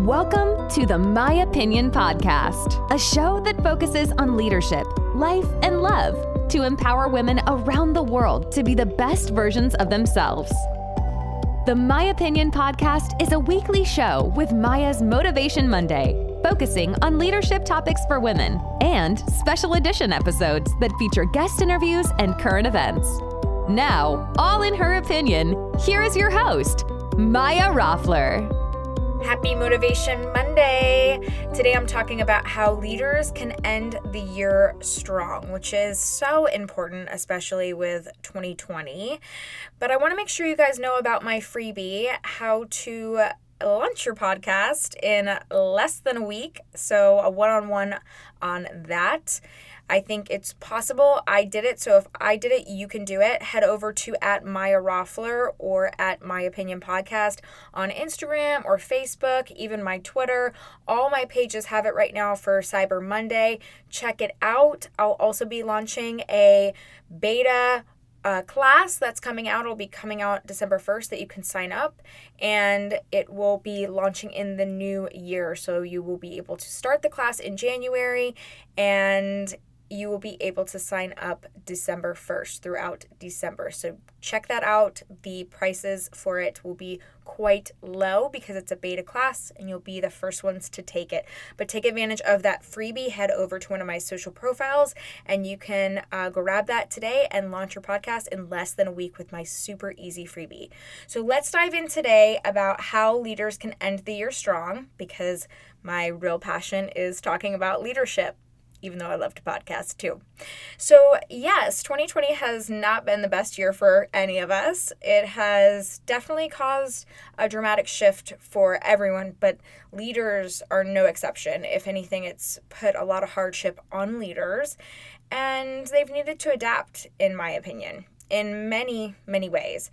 Welcome to the My Opinion Podcast, a show that focuses on leadership, life, and love to empower women around the world to be the best versions of themselves. The My Opinion Podcast is a weekly show with Maya's Motivation Monday, focusing on leadership topics for women, and special edition episodes that feature guest interviews and current events. Now, all in her opinion, here is your host, Maya Roffler. Happy Motivation Monday! Today I'm talking about how leaders can end the year strong, which is so important, especially with 2020. But I want to make sure you guys know about my freebie, how to launch your podcast in less than a week. So a one-on-one on that. I think it's possible. I did it. So if I did it, you can do it. Head over to @MayaRoffler or @MyOpinionPodcast on Instagram or Facebook, even my Twitter. All my pages have it right now for Cyber Monday. Check it out. I'll also be launching a beta class that's coming out. It'll be coming out December 1st that you can sign up, and it will be launching in the new year. So you will be able to start the class in January, and you will be able to sign up December 1st throughout December. So check that out. The prices for it will be quite low because it's a beta class and you'll be the first ones to take it. But take advantage of that freebie. Head over to one of my social profiles and you can grab that today and launch your podcast in less than a week with my super easy freebie. So let's dive in today about how leaders can end the year strong, because my real passion is talking about leadership, even though I love to podcast too. So yes, 2020 has not been the best year for any of us. It has definitely caused a dramatic shift for everyone, but leaders are no exception. If anything, it's put a lot of hardship on leaders, and they've needed to adapt, in my opinion, in many, many ways.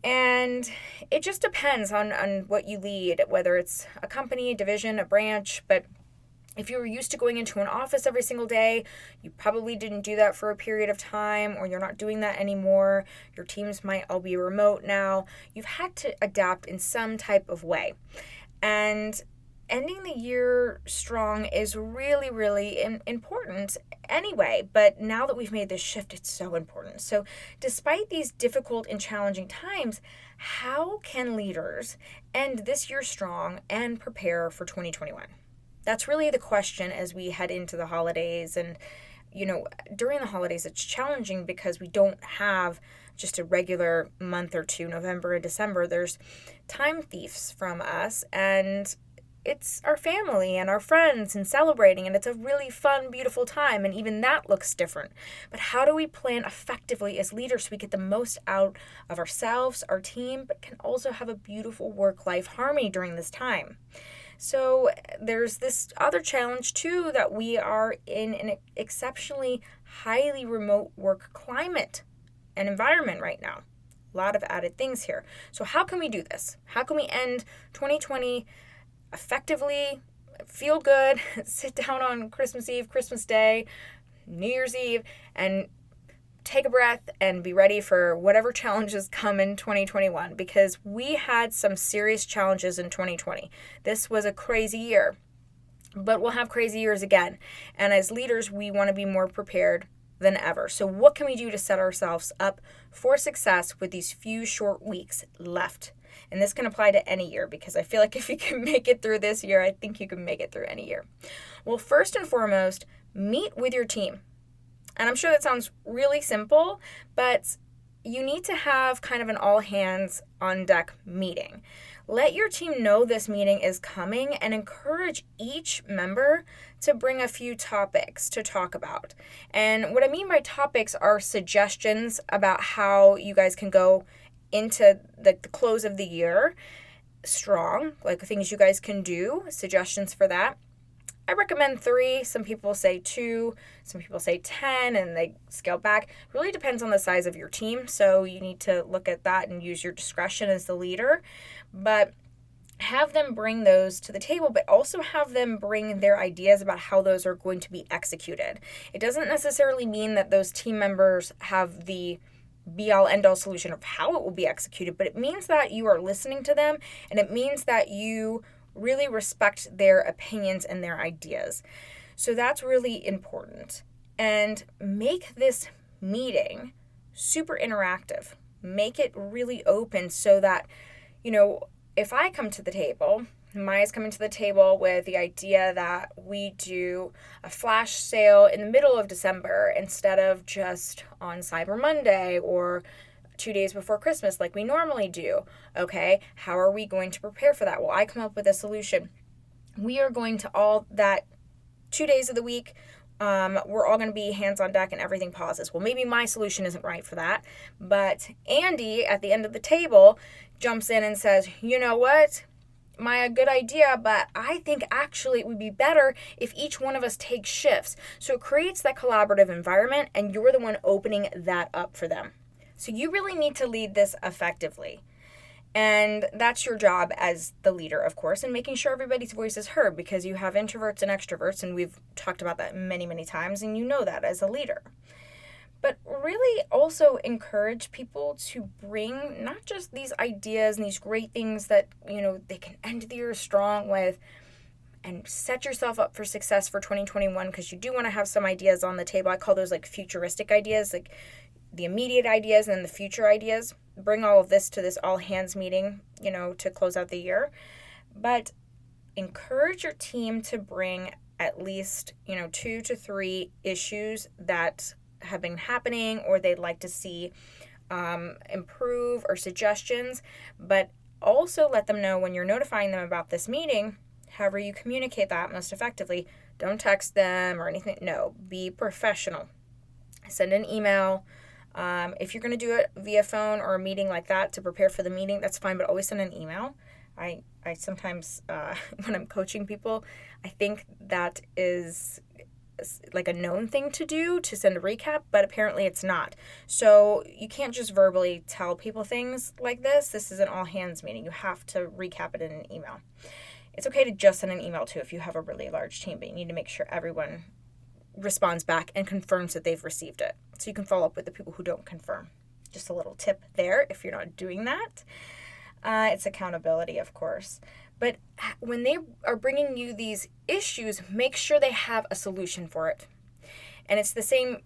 And it just depends on what you lead, whether it's a company, a division, a branch, but if you were used to going into an office every single day, you probably didn't do that for a period of time, or you're not doing that anymore. Your teams might all be remote now. You've had to adapt in some type of way. And ending the year strong is really, really important anyway. But now that we've made this shift, it's so important. So despite these difficult and challenging times, how can leaders end this year strong and prepare for 2021? That's really the question as we head into the holidays. And, during the holidays, it's challenging because we don't have just a regular month or two, November and December. There's time thieves from us, and it's our family and our friends and celebrating, and it's a really fun, beautiful time, and even that looks different. But how do we plan effectively as leaders so we get the most out of ourselves, our team, but can also have a beautiful work-life harmony during this time? So there's this other challenge too, that we are in an exceptionally highly remote work climate and environment right now. A lot of added things here. So how can we do this? How can we end 2020 effectively, feel good, sit down on Christmas Eve, Christmas Day, New Year's Eve, and take a breath and be ready for whatever challenges come in 2021, because we had some serious challenges in 2020. This was a crazy year, but we'll have crazy years again. And as leaders, we want to be more prepared than ever. So what can we do to set ourselves up for success with these few short weeks left? And this can apply to any year, because I feel like if you can make it through this year, I think you can make it through any year. Well, first and foremost, meet with your team. And I'm sure that sounds really simple, but you need to have kind of an all hands on deck meeting. Let your team know this meeting is coming and encourage each member to bring a few topics to talk about. And what I mean by topics are suggestions about how you guys can go into the close of the year strong, like things you guys can do, suggestions for that. I recommend 3. Some people say 2. Some people say 10, and they scale back. It really depends on the size of your team, so you need to look at that and use your discretion as the leader. But have them bring those to the table, but also have them bring their ideas about how those are going to be executed. It doesn't necessarily mean that those team members have the be-all, end-all solution of how it will be executed, but it means that you are listening to them, and it means that you really respect their opinions and their ideas. So that's really important. And make this meeting super interactive. Make it really open so that, if I come to the table, Maya's coming to the table with the idea that we do a flash sale in the middle of December instead of just on Cyber Monday or 2 days before Christmas like we normally do. Okay, how are we going to prepare for that? Well, I come up with a solution. We are going to all that 2 days of the week, we're all going to be hands on deck and everything pauses. Well, maybe my solution isn't right for that, but Andy at the end of the table jumps in and says, you know what? Maya, good idea, but I think actually it would be better if each one of us takes shifts. So it creates that collaborative environment, and you're the one opening that up for them. So you really need to lead this effectively. And that's your job as the leader, of course, and making sure everybody's voice is heard, because you have introverts and extroverts, and we've talked about that many, many times, and you know that as a leader. But really also encourage people to bring not just these ideas and these great things that, they can end the year strong with, and set yourself up for success for 2021, because you do want to have some ideas on the table. I call those like futuristic ideas, like the immediate ideas and the future ideas. Bring all of this to this all hands meeting, to close out the year. But encourage your team to bring at least, 2 to 3 issues that have been happening or they'd like to see improve, or suggestions. But also let them know when you're notifying them about this meeting, however you communicate that most effectively. Don't text them or anything. No, be professional. Send an email. If you're going to do it via phone or a meeting like that to prepare for the meeting, that's fine, but always send an email. I sometimes, when I'm coaching people, I think that is like a known thing to do, to send a recap, but apparently it's not. So you can't just verbally tell people things like this. This is an all hands meeting. You have to recap it in an email. It's okay to just send an email too if you have a really large team, but you need to make sure everyone responds back and confirms that they've received it. So you can follow up with the people who don't confirm. Just a little tip there if you're not doing that. It's accountability, of course. But when they are bringing you these issues, make sure they have a solution for it. And it's the same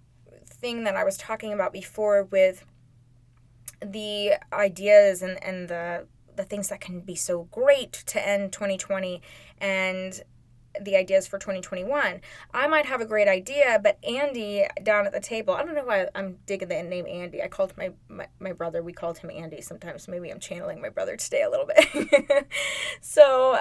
thing that I was talking about before with the ideas and the things that can be so great to end 2020 and the ideas for 2021. I might have a great idea, but Andy down at the table, I don't know why I'm digging the name Andy. I called my brother, we called him Andy sometimes. Maybe I'm channeling my brother today a little bit. So,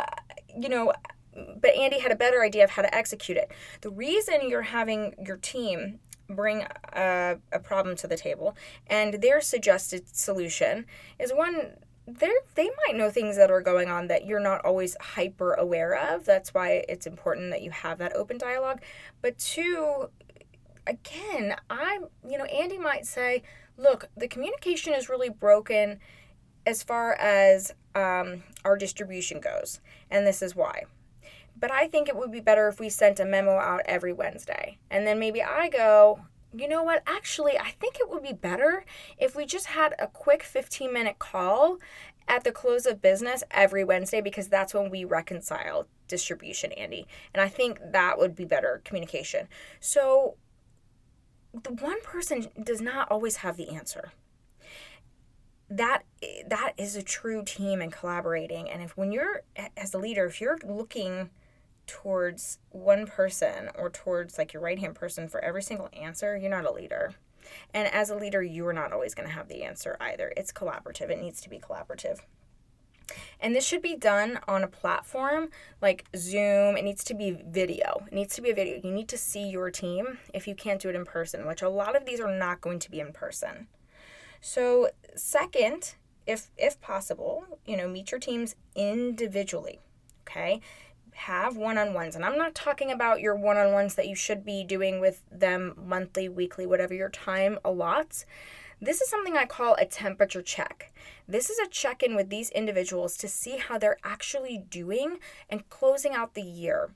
but Andy had a better idea of how to execute it. The reason you're having your team bring a problem to the table and their suggested solution is, one, they might know things that are going on that you're not always hyper aware of. That's why it's important that you have that open dialogue. But 2, again, Andy might say, look, the communication is really broken as far as our distribution goes, and this is why. But I think it would be better if we sent a memo out every Wednesday. And then maybe I go, you know what, actually, I think it would be better if we just had a quick 15-minute call at the close of business every Wednesday, because that's when we reconcile distribution, Andy. And I think that would be better communication. So the one person does not always have the answer. That is a true team and collaborating. And when you're, as a leader, if you're looking towards one person or towards like your right-hand person for every single answer, you're not a leader. And as a leader, you are not always going to have the answer either. It's collaborative. It needs to be collaborative. And this should be done on a platform like Zoom. It needs to be video. It needs to be a video. You need to see your team if you can't do it in person, which a lot of these are not going to be in person. So second, if possible, meet your teams individually, okay? Have one-on-ones. And I'm not talking about your one-on-ones that you should be doing with them monthly, weekly, whatever your time allots. This is something I call a temperature check. This is a check-in with these individuals to see how they're actually doing and closing out the year.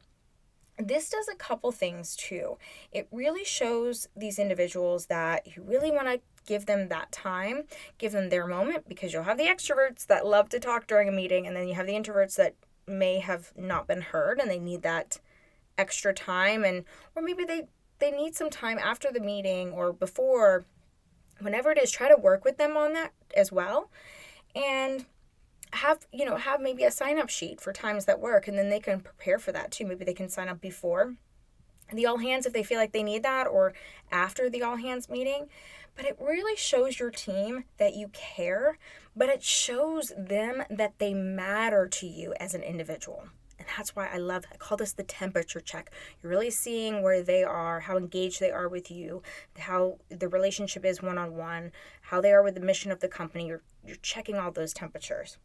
This does a couple things too. It really shows these individuals that you really want to give them that time, give them their moment, because you'll have the extroverts that love to talk during a meeting, and then you have the introverts that may have not been heard and they need that extra time, or maybe they need some time after the meeting or before, whenever it is. Try to work with them on that as well, and have maybe a sign-up sheet for times that work, and then they can prepare for that too. Maybe they can sign up before the all hands if they feel like they need that, or after the all hands meeting. But it really shows your team that you care, but it shows them that they matter to you as an individual. And that's why I call this the temperature check. You're really seeing where they are, how engaged they are with you, how the relationship is one-on-one, how they are with the mission of the company. You're checking all those temperatures.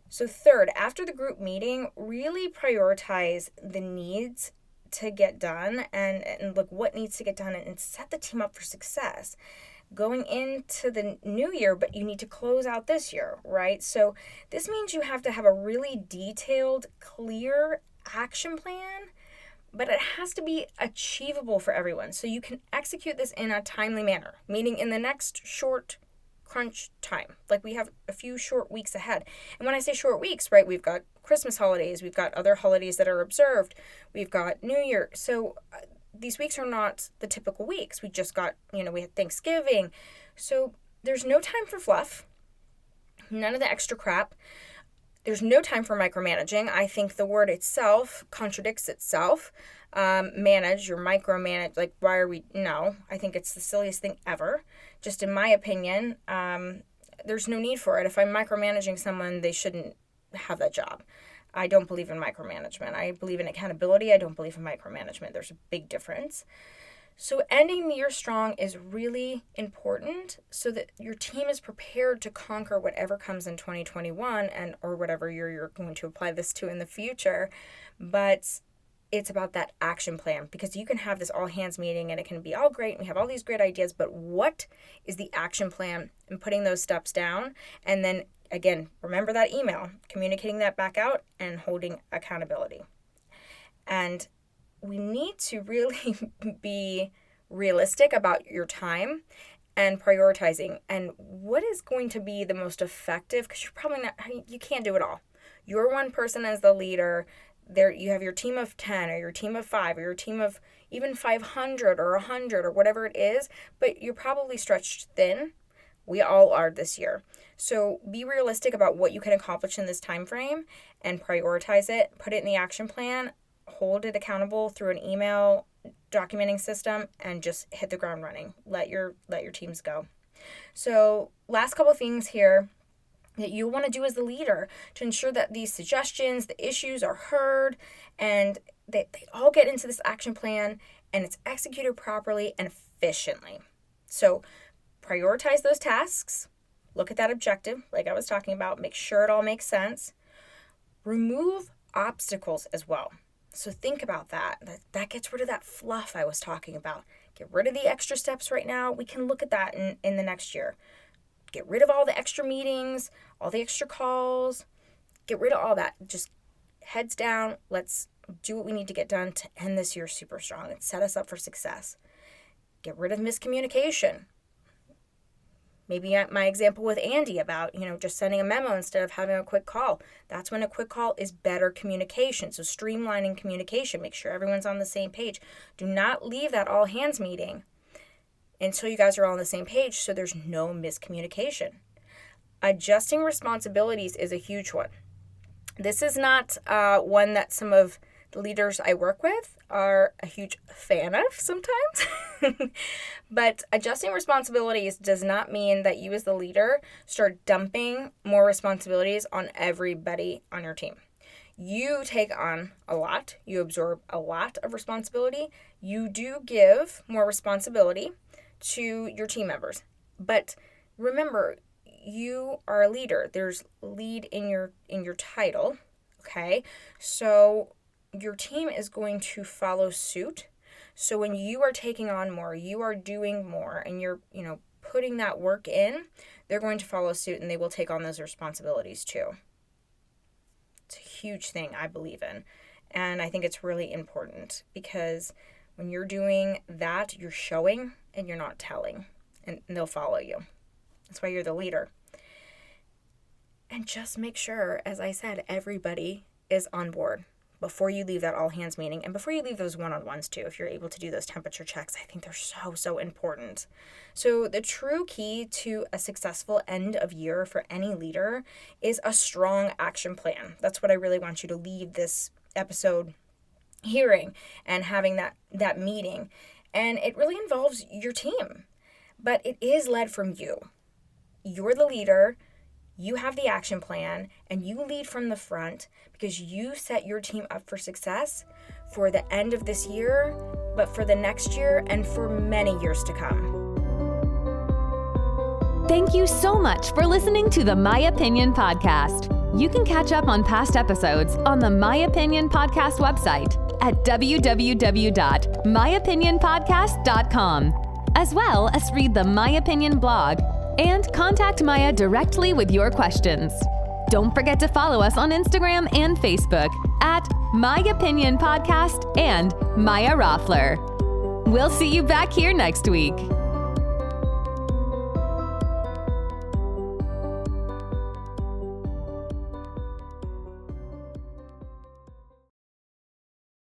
So third, after the group meeting, really prioritize the needs to get done and look what needs to get done and set the team up for success going into the new year, but you need to close out this year, right? So this means you have to have a really detailed, clear action plan, but it has to be achievable for everyone. So you can execute this in a timely manner, meaning in the next short crunch time. Like we have a few short weeks ahead. And when I say short weeks, right, we've got Christmas holidays, we've got other holidays that are observed, we've got New Year. So these weeks are not the typical weeks. We just got, we had Thanksgiving. So there's no time for fluff, none of the extra crap. There's no time for micromanaging. I think the word itself contradicts itself. Manage, or micromanage, like why are we, no, I think it's the silliest thing ever. Just in my opinion, there's no need for it. If I'm micromanaging someone, they shouldn't have that job. I don't believe in micromanagement. I believe in accountability. I don't believe in micromanagement. There's a big difference. So ending the year strong is really important so that your team is prepared to conquer whatever comes in 2021 or whatever year you're going to apply this to in the future. But it's about that action plan, because you can have this all hands meeting and it can be all great and we have all these great ideas, but what is the action plan, and putting those steps down, and then again, remember that email, communicating that back out and holding accountability. And we need to really be realistic about your time and prioritizing and what is going to be the most effective, because you can't do it all. You're one person as the leader. There you have your team of 10 or your team of 5 or your team of even 500 or 100 or whatever it is, but you're probably stretched thin. We all are this year. So be realistic about what you can accomplish in this time frame and prioritize it, put it in the action plan, hold it accountable through an email documenting system, and just hit the ground running. Let your teams go. So last couple things here that you want to do as the leader to ensure that these suggestions, the issues are heard, and they all get into this action plan and it's executed properly and efficiently. So prioritize those tasks. Look at that objective, like I was talking about. Make sure it all makes sense. Remove obstacles as well. So think about that. That gets rid of that fluff I was talking about. Get rid of the extra steps right now. We can look at that in the next year. Get rid of all the extra meetings, all the extra calls. Get rid of all that. Just heads down. Let's do what we need to get done to end this year super strong and set us up for success. Get rid of miscommunication. Maybe my example with Andy about, just sending a memo instead of having a quick call. That's when a quick call is better communication. So streamlining communication, make sure everyone's on the same page. Do not leave that all hands meeting until you guys are all on the same page so there's no miscommunication. Adjusting responsibilities is a huge one. This is not one that some of the leaders I work with are a huge fan of sometimes. But adjusting responsibilities does not mean that you as the leader start dumping more responsibilities on everybody on your team. You take on a lot. You absorb a lot of responsibility. You do give more responsibility to your team members. But remember, you are a leader. There's lead in your title, okay? So your team is going to follow suit. So when you are taking on more, you are doing more, and you're, putting that work in, they're going to follow suit and they will take on those responsibilities too. It's a huge thing I believe in. And I think it's really important because when you're doing that, you're showing and you're not telling, and they'll follow you. That's why you're the leader. And just make sure, as I said, everybody is on board before you leave that all hands meeting and before you leave those one-on-ones too. If you're able to do those temperature checks, I think they're so important. So the true key to a successful end of year for any leader is a strong action plan. That's what I really want you to leave this episode hearing and having that meeting. And it really involves your team, but it is led from you. You're the leader, you have the action plan, and you lead from the front because you set your team up for success for the end of this year, but for the next year and for many years to come. Thank you so much for listening to the My Opinion Podcast. You can catch up on past episodes on the My Opinion Podcast website at www.myopinionpodcast.com, as well as read the My Opinion blog and contact Maya directly with your questions. Don't forget to follow us on Instagram and Facebook at My Opinion Podcast and Maya Roffler. We'll see you back here next week.